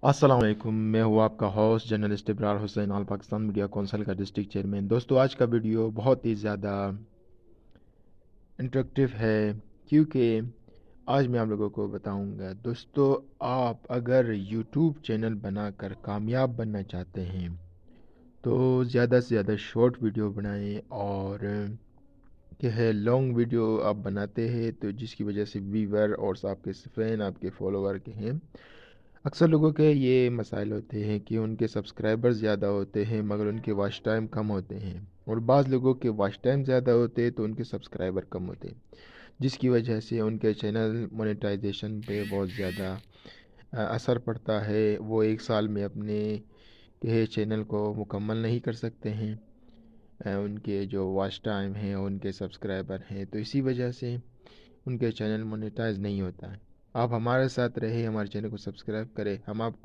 السلام علیکم، میں ہوں آپ کا ہوسٹ جرنلسٹ ابرار حسین، آل پاکستان میڈیا کونسل کا ڈسٹرکٹ چیئرمین۔ دوستو، آج کا ویڈیو بہت ہی زیادہ انٹریکٹیو ہے کیونکہ آج میں آپ لوگوں کو بتاؤں گا دوستو، آپ اگر یوٹیوب چینل بنا کر کامیاب بننا چاہتے ہیں تو زیادہ سے زیادہ شارٹ ویڈیو بنائیں، اور کہ ہے لانگ ویڈیو آپ بناتے ہیں تو جس کی وجہ سے ویور اور آپ کے فین، آپ کے فالوور کے ہیں، اکثر لوگوں کے یہ مسائل ہوتے ہیں کہ ان کے سبسکرائبر زیادہ ہوتے ہیں مگر ان کے واچ ٹائم کم ہوتے ہیں، اور بعض لوگوں کے واچ ٹائم زیادہ ہوتے ہیں تو ان کے سبسکرائبر کم ہوتے ہیں، جس کی وجہ سے ان کے چینل مونیٹائزیشن پہ بہت زیادہ اثر پڑتا ہے۔ وہ ایک سال میں اپنے کہ چینل کو مکمل نہیں کر سکتے ہیں، ان کے جو واچ ٹائم ہیں، ان کے سبسکرائبر ہیں، تو اسی وجہ سے ان کے چینل مونیٹائز نہیں ہوتا ہے۔ آپ ہمارے ساتھ رہے، ہمارے چینل کو سبسکرائب کریں، ہم آپ کو